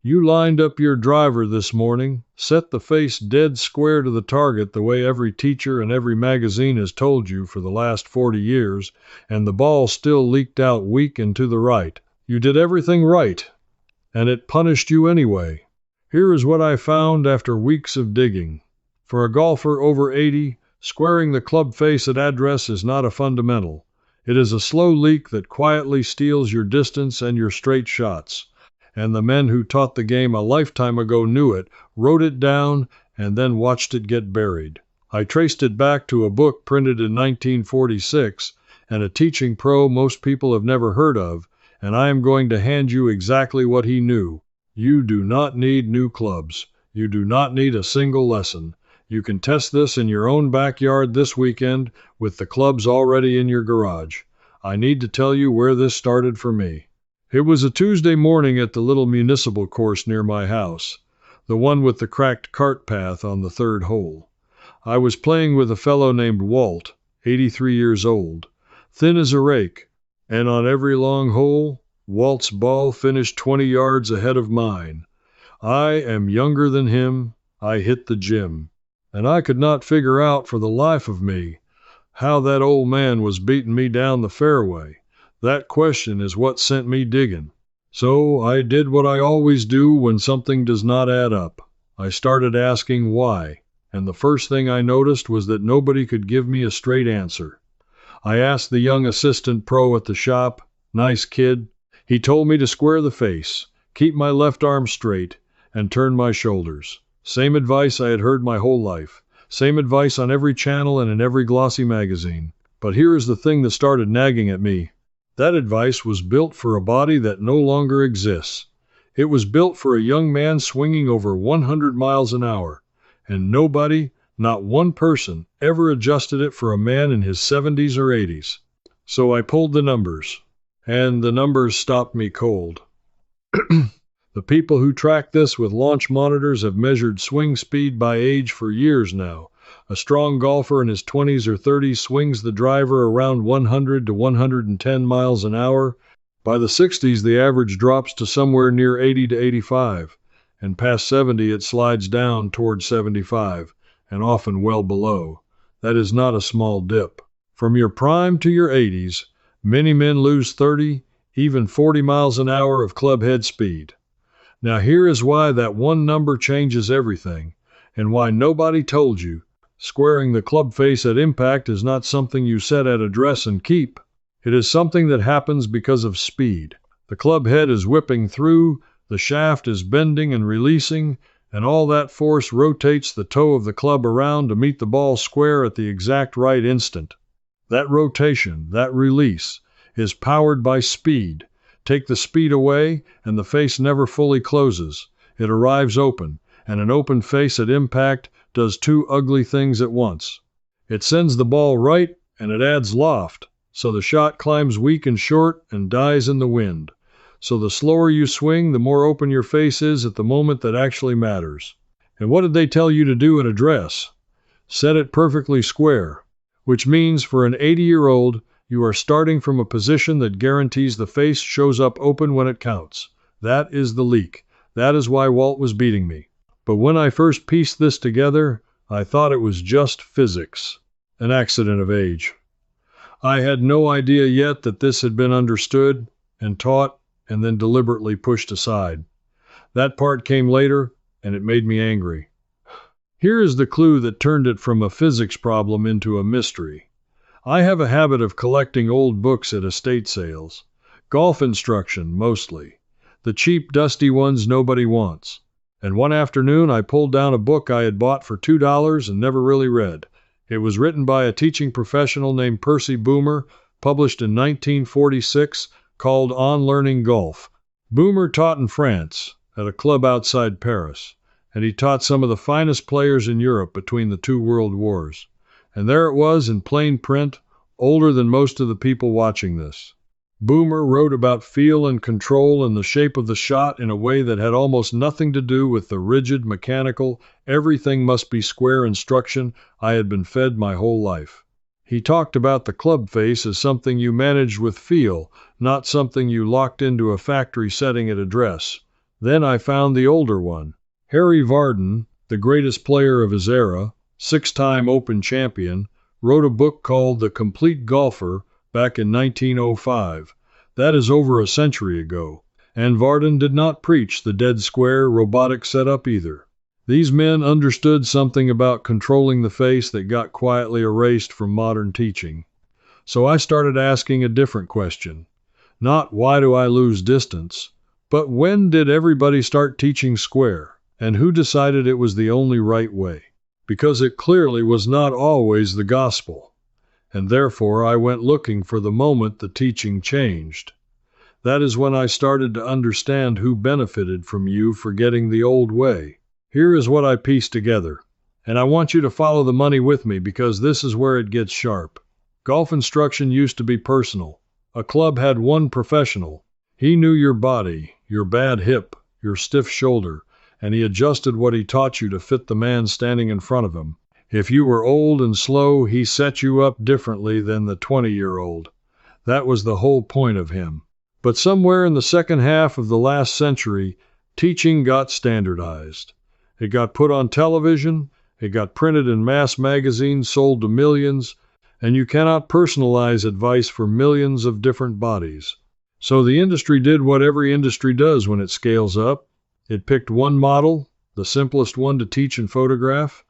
You lined up your driver this morning, set the face dead square to the target the way every teacher and every magazine has told you for the last 40 years, and the ball still leaked out weak and to the right. You did everything right, and it punished you anyway. Here is what I found after weeks of digging. For a golfer over 80, squaring the club face at address is not a fundamental. It is a slow leak that quietly steals your distance and your straight shots. And the men who taught the game a lifetime ago knew it, wrote it down, and then watched it get buried. I traced it back to a book printed in 1946, and a teaching pro most people have never heard of, and I am going to hand you exactly what he knew. You do not need new clubs. You do not need a single lesson. You can test this in your own backyard this weekend with the clubs already in your garage. I need to tell you where this started for me. It was a Tuesday morning at the little municipal course near my house, the one with the cracked cart path on the third hole. I was playing with a fellow named Walt, 83 years old, thin as a rake, and on every long hole, Walt's ball finished 20 yards ahead of mine. I am younger than him. I hit the gym, and I could not figure out for the life of me how that old man was beating me down the fairway. That question is what sent me digging. So I did what I always do when something does not add up. I started asking why, and the first thing I noticed was that nobody could give me a straight answer. I asked the young assistant pro at the shop, nice kid. He told me to square the face, keep my left arm straight, and turn my shoulders. Same advice I had heard my whole life. Same advice on every channel and in every glossy magazine. But here is the thing that started nagging at me. That advice was built for a body that no longer exists. It was built for a young man swinging over 100 miles an hour, and nobody, not one person, ever adjusted it for a man in his 70s or 80s. So I pulled the numbers, and the numbers stopped me cold. The people who track this with launch monitors have measured swing speed by age for years now. A strong golfer in his 20s or 30s swings the driver around 100 to 110 miles an hour. By the 60s, the average drops to somewhere near 80 to 85, and past 70 it slides down toward 75, and often well below. That is not a small dip. From your prime to your 80s, many men lose 30, even 40 miles an hour of club head speed. Now here is why that one number changes everything, and why nobody told you. Squaring the club face at impact is not something you set at address and keep. It is something that happens because of speed. The club head is whipping through, the shaft is bending and releasing, and all that force rotates the toe of the club around to meet the ball square at the exact right instant. That rotation, that release, is powered by speed. Take the speed away, and the face never fully closes. It arrives open, and an open face at impact does two ugly things at once. It sends the ball right, and it adds loft, so the shot climbs weak and short and dies in the wind. So the slower you swing, the more open your face is at the moment that actually matters. And what did they tell you to do at address? Set it perfectly square, which means for an 80-year-old, you are starting from a position that guarantees the face shows up open when it counts. That is the leak. That is why Walt was beating me. But when I first pieced this together, I thought it was just physics, an accident of age. I had no idea yet that this had been understood and taught and then deliberately pushed aside. That part came later, and it made me angry. Here is the clue that turned it from a physics problem into a mystery. I have a habit of collecting old books at estate sales. Golf instruction, mostly. The cheap, dusty ones nobody wants. And one afternoon I pulled down a book I had bought for $2 and never really read. It was written by a teaching professional named Percy Boomer, published in 1946, called On Learning Golf. Boomer taught in France, at a club outside Paris, and he taught some of the finest players in Europe between the two world wars. And there it was in plain print, older than most of the people watching this. Boomer wrote about feel and control and the shape of the shot in a way that had almost nothing to do with the rigid, mechanical, everything must be square instruction I had been fed my whole life. He talked about the club face as something you managed with feel, not something you locked into a factory setting at address. Then I found the older one. Harry Vardon, the greatest player of his era, six-time Open champion, wrote a book called The Complete Golfer back in 1905. That is over a century ago. And Vardon did not preach the dead square robotic setup either. These men understood something about controlling the face that got quietly erased from modern teaching. So I started asking a different question. Not why do I lose distance, but when did everybody start teaching square, and who decided it was the only right way? Because it clearly was not always the gospel, and therefore I went looking for the moment the teaching changed. That is when I started to understand who benefited from you forgetting the old way. Here is what I pieced together, and I want you to follow the money with me because this is where it gets sharp. Golf instruction used to be personal. A club had one professional. He knew your body, your bad hip, your stiff shoulder, and he adjusted what he taught you to fit the man standing in front of him. If you were old and slow, he set you up differently than the 20-year-old. That was the whole point of him. But somewhere in the second half of the last century, teaching got standardized. It got put on television, it got printed in mass magazines sold to millions, and you cannot personalize advice for millions of different bodies. So the industry did what every industry does when it scales up. It picked one model, the simplest one to teach and photograph,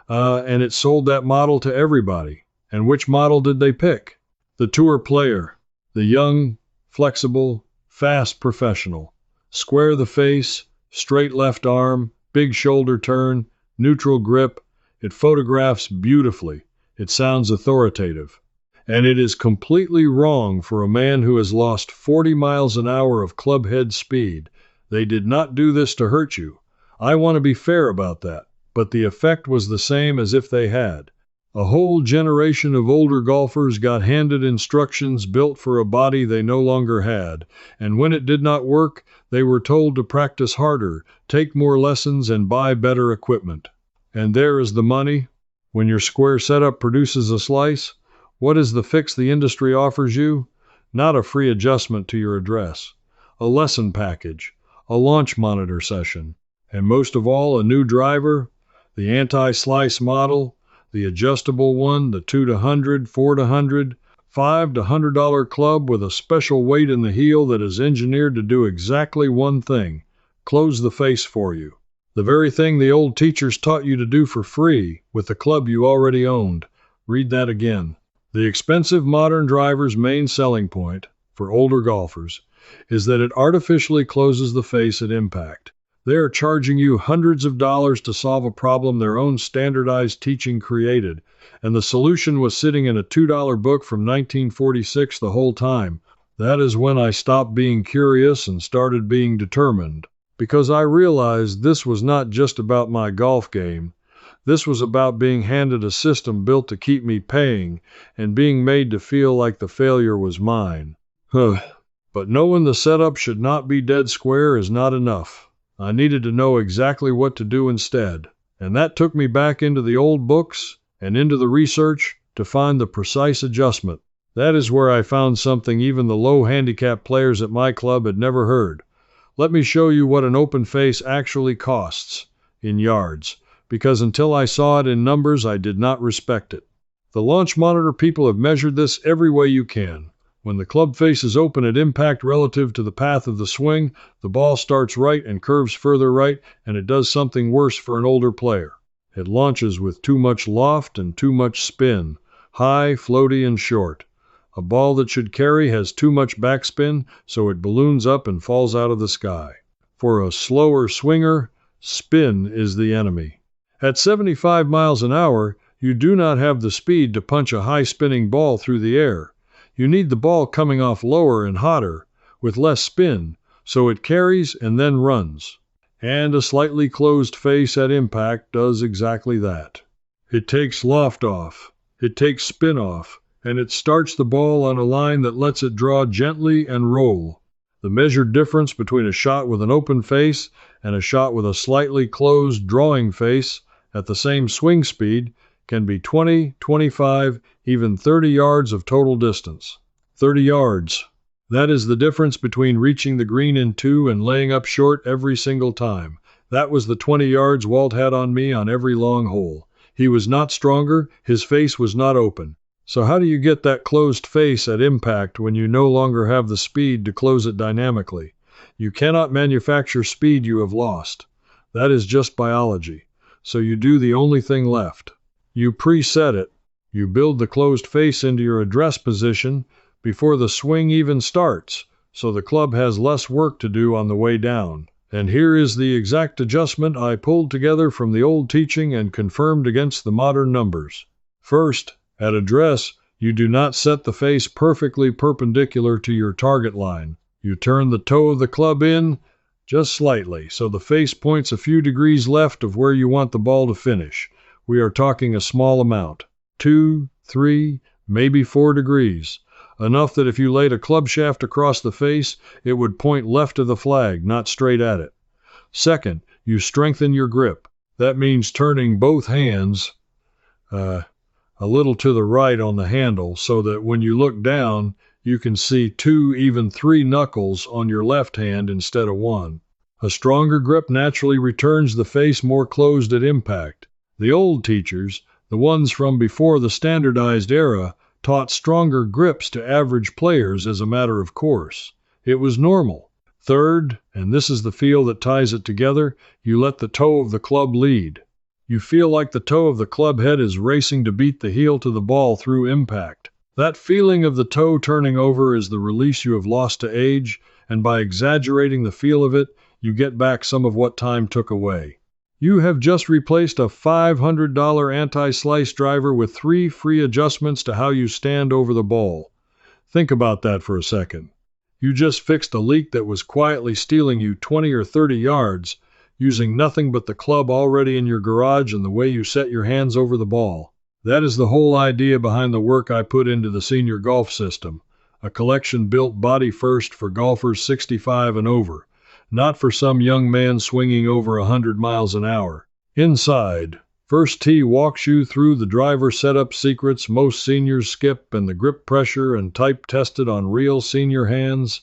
and it sold that model to everybody. And which model did they pick? The tour player, the young, flexible, fast professional. Square the face, straight left arm, big shoulder turn, neutral grip. It photographs beautifully. It sounds authoritative. And it is completely wrong for a man who has lost 40 miles an hour of club head speed. They did not do this to hurt you. I want to be fair about that, but the effect was the same as if they had. A whole generation of older golfers got handed instructions built for a body they no longer had, and when it did not work, they were told to practice harder, take more lessons, and buy better equipment. And there is the money. When your square setup produces a slice, what is the fix the industry offers you? Not a free adjustment to your address, a lesson package, a launch monitor session, and most of all, a new driver, the anti-slice model, the adjustable one, the 2 to 100, 4 to 100, $5 to $100 club with a special weight in the heel that is engineered to do exactly one thing, close the face for you. The very thing the old teachers taught you to do for free with the club you already owned. Read that again. The expensive modern driver's main selling point, for older golfers, is that it artificially closes the face at impact. They are charging you hundreds of dollars to solve a problem their own standardized teaching created, and the solution was sitting in a $2 book from 1946 the whole time. That is when I stopped being curious and started being determined, because I realized this was not just about my golf game. This was about being handed a system built to keep me paying and being made to feel like the failure was mine. But knowing the setup should not be dead square is not enough. I needed to know exactly what to do instead, and that took me back into the old books and into the research to find the precise adjustment. That is where I found something even the low handicap players at my club had never heard. Let me show you what an open face actually costs in yards, because until I saw it in numbers, I did not respect it. The launch monitor people have measured this every way you can. When the club face is open at impact relative to the path of the swing, the ball starts right and curves further right, and it does something worse for an older player. It launches with too much loft and too much spin, high, floaty, and short. A ball that should carry has too much backspin, so it balloons up and falls out of the sky. For a slower swinger, spin is the enemy. At 75 miles an hour, you do not have the speed to punch a high-spinning ball through the air. You need the ball coming off lower and hotter, with less spin, so it carries and then runs. And a slightly closed face at impact does exactly that. It takes loft off, it takes spin off, and it starts the ball on a line that lets it draw gently and roll. The measured difference between a shot with an open face and a shot with a slightly closed drawing face at the same swing speed can be 20, 25, even 30 yards of total distance. 30 yards. That is the difference between reaching the green in 2 and laying up short every single time. That was the 20 yards Walt had on me on every long hole. He was not stronger, his face was not open. So how do you get that closed face at impact when you no longer have the speed to close it dynamically? You cannot manufacture speed you have lost. That is just biology. So you do the only thing left. You preset it. You build the closed face into your address position before the swing even starts, so the club has less work to do on the way down. And here is the exact adjustment I pulled together from the old teaching and confirmed against the modern numbers. First, at address, you do not set the face perfectly perpendicular to your target line. You turn the toe of the club in just slightly, so the face points a few degrees left of where you want the ball to finish. We are talking a small amount. 2, 3, maybe 4 degrees. Enough that if you laid a club shaft across the face, it would point left of the flag, not straight at it. Second, you strengthen your grip. That means turning both hands a little to the right on the handle so that when you look down, you can see 2, even 3 knuckles on your left hand instead of 1. A stronger grip naturally returns the face more closed at impact. The old teachers, the ones from before the standardized era, taught stronger grips to average players as a matter of course. It was normal. Third, and this is the feel that ties it together, you let the toe of the club lead. You feel like the toe of the club head is racing to beat the heel to the ball through impact. That feeling of the toe turning over is the release you have lost to age, and by exaggerating the feel of it, you get back some of what time took away. You have just replaced a $500 anti-slice driver with 3 free adjustments to how you stand over the ball. Think about that for a second. You just fixed a leak that was quietly stealing you 20 or 30 yards, using nothing but the club already in your garage and the way you set your hands over the ball. That is the whole idea behind the work I put into the senior golf system, a collection built body first for golfers 65 and over. Not for some young man swinging over 100 miles an hour. Inside, First Tee walks you through the driver setup secrets most seniors skip and the grip pressure and type tested on real senior hands,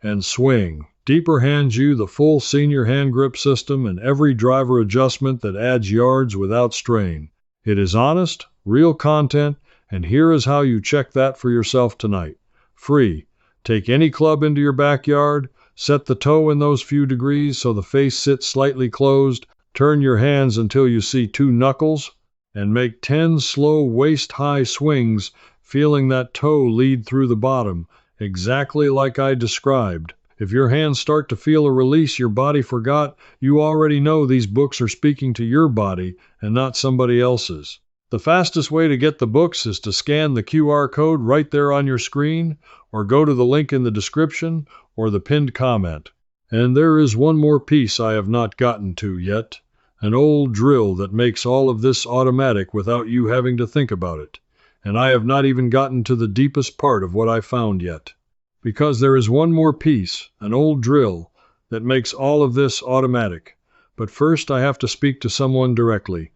and Swing Deeper hands you the full senior hand grip system and every driver adjustment that adds yards without strain. It is honest, real content, and here is how you check that for yourself tonight. Free. Take any club into your backyard, set the toe in those few degrees so the face sits slightly closed, turn your hands until you see 2 knuckles, and make 10 slow waist-high swings, feeling that toe lead through the bottom, exactly like I described. If your hands start to feel a release your body forgot, you already know these books are speaking to your body and not somebody else's. The fastest way to get the books is to scan the QR code right there on your screen, or go to the link in the description or the pinned comment. And there is one more piece I have not gotten to yet, an old drill that makes all of this automatic without you having to think about it. And I have not even gotten to the deepest part of what I found yet. Because there is one more piece, an old drill, that makes all of this automatic. But first I have to speak to someone directly.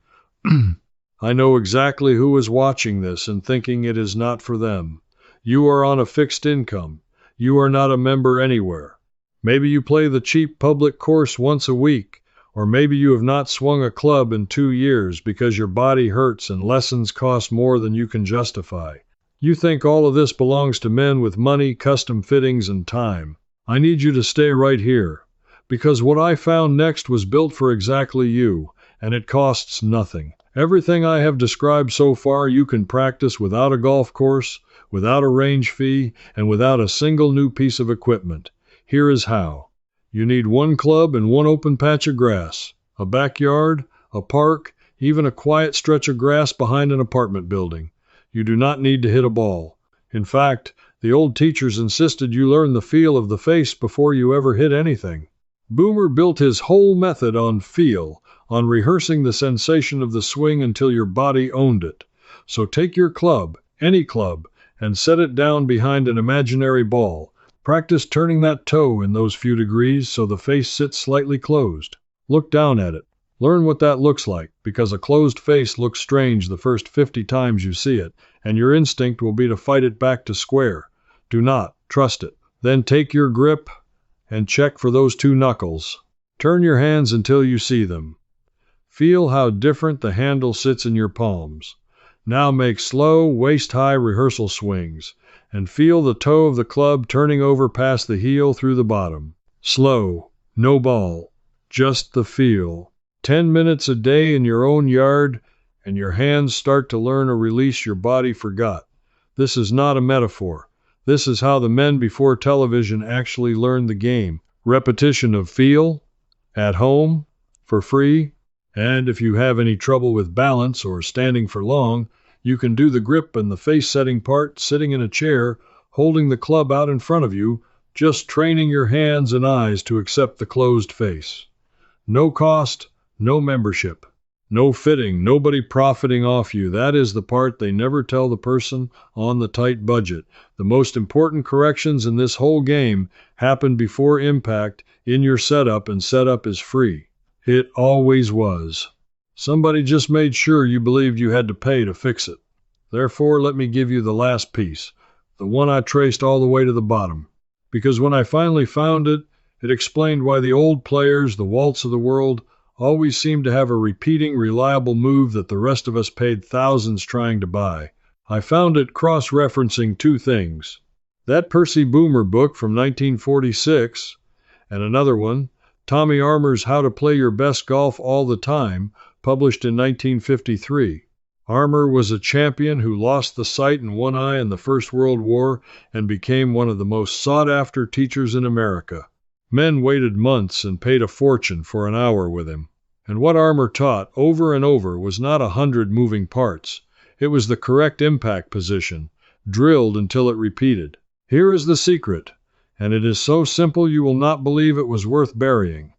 I know exactly who is watching this and thinking it is not for them. You are on a fixed income. You are not a member anywhere. Maybe you play the cheap public course once a week, or maybe you have not swung a club in 2 years because your body hurts and lessons cost more than you can justify. You think all of this belongs to men with money, custom fittings, and time. I need you to stay right here, because what I found next was built for exactly you, and it costs nothing. Everything I have described so far you can practice without a golf course, without a range fee, and without a single new piece of equipment. Here is how. You need 1 club and 1 open patch of grass, a backyard, a park, even a quiet stretch of grass behind an apartment building. You do not need to hit a ball. In fact, the old teachers insisted you learn the feel of the face before you ever hit anything. Boomer built his whole method on feel, on rehearsing the sensation of the swing until your body owned it. So take your club, any club, and set it down behind an imaginary ball. Practice turning that toe in those few degrees so the face sits slightly closed. Look down at it. Learn what that looks like, because a closed face looks strange the first 50 times you see it, and your instinct will be to fight it back to square. Do not trust it. Then take your grip and check for those two knuckles. Turn your hands until you see them. Feel how different the handle sits in your palms. Now make slow, waist-high rehearsal swings, and feel the toe of the club turning over past the heel through the bottom. Slow, no ball, just the feel. 10 minutes a day in your own yard, and your hands start to learn a release your body forgot. This is not a metaphor. This is how the men before television actually learned the game. Repetition of feel, at home, for free. And if you have any trouble with balance or standing for long, you can do the grip and the face-setting part sitting in a chair, holding the club out in front of you, just training your hands and eyes to accept the closed face. No cost, no membership. No fitting, nobody profiting off you. That is the part they never tell the person on the tight budget. The most important corrections in this whole game happen before impact in your setup, and setup is free. It always was. Somebody just made sure you believed you had to pay to fix it. Therefore, let me give you the last piece, the one I traced all the way to the bottom. Because when I finally found it, it explained why the old players, the Walts of the world, always seemed to have a repeating, reliable move that the rest of us paid thousands trying to buy. I found it cross-referencing two things. That Percy Boomer book from 1946, and another one, Tommy Armour's How to Play Your Best Golf All the Time, published in 1953. Armour was a champion who lost the sight in one eye in the First World War and became one of the most sought-after teachers in America. Men waited months and paid a fortune for an hour with him. And what Armour taught over and over was not 100 moving parts. It was the correct impact position, drilled until it repeated. Here is the secret, and it is so simple you will not believe it was worth burying.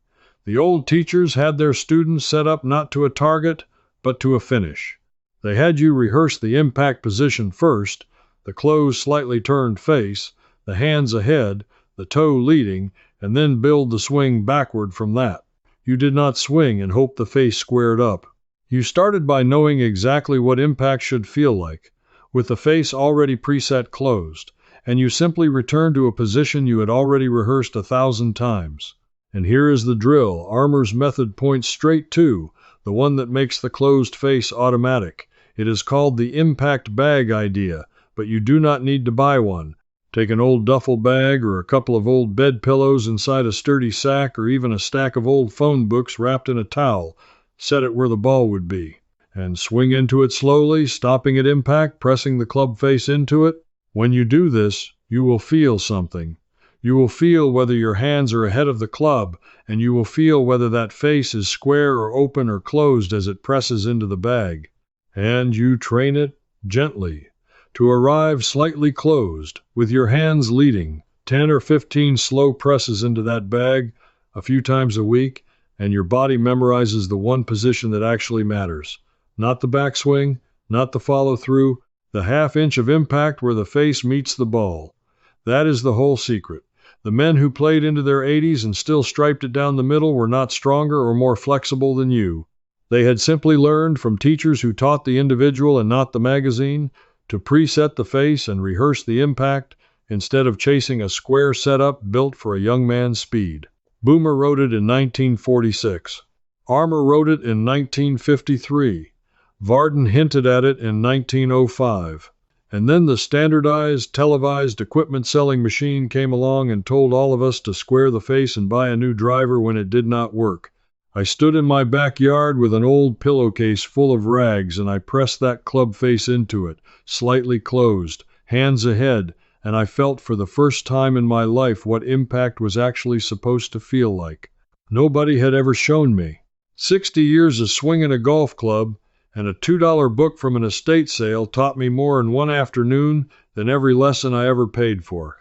The old teachers had their students set up not to a target, but to a finish. They had you rehearse the impact position first, the closed, slightly turned face, the hands ahead, the toe leading, and then build the swing backward from that. You did not swing and hope the face squared up. You started by knowing exactly what impact should feel like, with the face already preset closed, and you simply returned to a position you had already rehearsed 1,000 times. And here is the drill. Armour's method points straight to the one that makes the closed face automatic. It is called the impact bag idea, but you do not need to buy one. Take an old duffel bag or a couple of old bed pillows inside a sturdy sack, or even a stack of old phone books wrapped in a towel. Set it where the ball would be, and swing into it slowly, stopping at impact, pressing the club face into it. When you do this, you will feel something. You will feel whether your hands are ahead of the club, and you will feel whether that face is square or open or closed as it presses into the bag. And you train it gently to arrive slightly closed, with your hands leading, 10 or 15 slow presses into that bag a few times a week, and your body memorizes the one position that actually matters. Not the backswing, not the follow-through, the half-inch of impact where the face meets the ball. That is the whole secret. The men who played into their 80s and still striped it down the middle were not stronger or more flexible than you. They had simply learned from teachers who taught the individual and not the magazine to preset the face and rehearse the impact instead of chasing a square setup built for a young man's speed. Boomer wrote it in 1946. Armour wrote it in 1953. Varden hinted at it in 1905. And then the standardized, televised equipment selling machine came along and told all of us to square the face and buy a new driver when it did not work. I stood in my backyard with an old pillowcase full of rags, and I pressed that club face into it, slightly closed, hands ahead, and I felt for the first time in my life what impact was actually supposed to feel like. Nobody had ever shown me. 60 years of swinging a golf club and a $2 book from an estate sale taught me more in one afternoon than every lesson I ever paid for.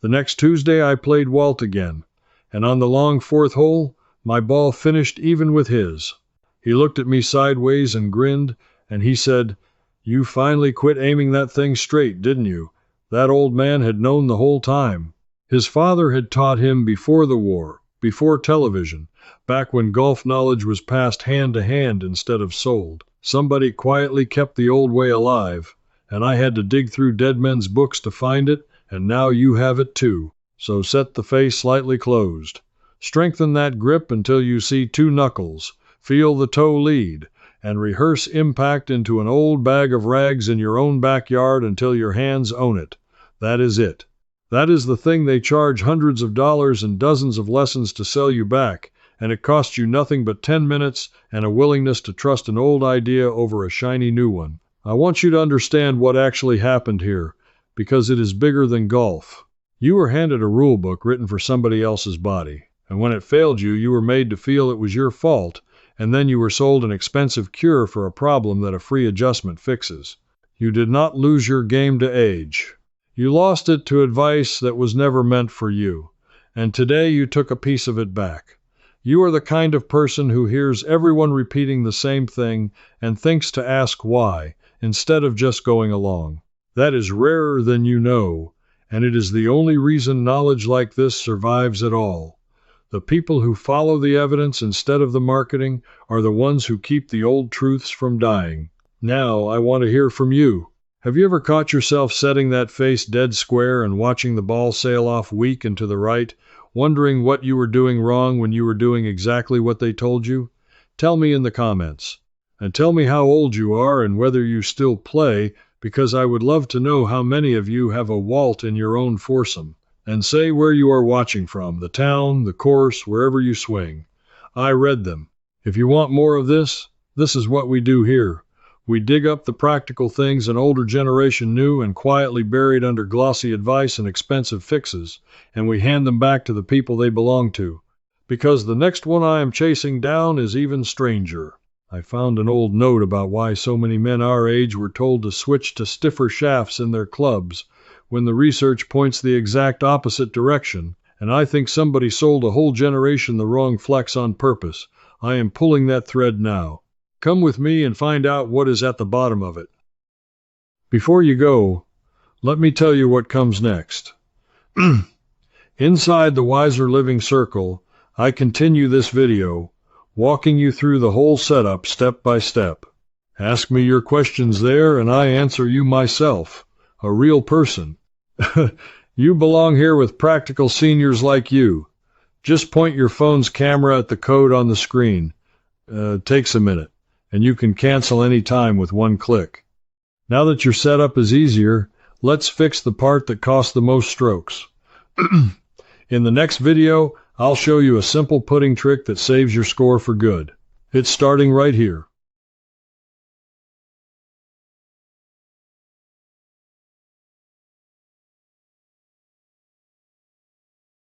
The next Tuesday I played Walt again, and on the long fourth hole, my ball finished even with his. He looked at me sideways and grinned, and he said, "You finally quit aiming that thing straight, didn't you?" That old man had known the whole time. His father had taught him before the war, before television, back when golf knowledge was passed hand to hand instead of sold. Somebody quietly kept the old way alive, and I had to dig through dead men's books to find it, and now you have it too. So set the face slightly closed. Strengthen that grip until you see two knuckles. Feel the toe lead, and rehearse impact into an old bag of rags in your own backyard until your hands own it. That is it. That is the thing they charge hundreds of dollars and dozens of lessons to sell you back, and it costs you nothing but 10 minutes and a willingness to trust an old idea over a shiny new one. I want you to understand what actually happened here, because it is bigger than golf. You were handed a rule book written for somebody else's body, and when it failed you, you were made to feel it was your fault, and then you were sold an expensive cure for a problem that a free adjustment fixes. You did not lose your game to age. You lost it to advice that was never meant for you, and today you took a piece of it back. You are the kind of person who hears everyone repeating the same thing and thinks to ask why, instead of just going along. That is rarer than you know, and it is the only reason knowledge like this survives at all. The people who follow the evidence instead of the marketing are the ones who keep the old truths from dying. Now I want to hear from you. Have you ever caught yourself setting that face dead square and watching the ball sail off weak and to the right, wondering what you were doing wrong when you were doing exactly what they told you? Tell me in the comments. And tell me how old you are and whether you still play, because I would love to know how many of you have a Walt in your own foursome. And say where you are watching from, the town, the course, wherever you swing. I read them. If you want more of this, this is what we do here. We dig up the practical things an older generation knew and quietly buried under glossy advice and expensive fixes, and we hand them back to the people they belong to. Because the next one I am chasing down is even stranger. I found an old note about why so many men our age were told to switch to stiffer shafts in their clubs, when the research points the exact opposite direction, and I think somebody sold a whole generation the wrong flex on purpose. I am pulling that thread now. Come with me and find out what is at the bottom of it. Before you go, let me tell you what comes next. Inside the Wiser Living Circle, I continue this video, walking you through the whole setup step by step. Ask me your questions there and I answer you myself, a real person. You belong here with practical seniors like you. Just point your phone's camera at the code on the screen. Takes a minute, and you can cancel any time with one click. Now that your setup is easier, let's fix the part that costs the most strokes. In the next video, I'll show you a simple putting trick that saves your score for good. It's starting right here.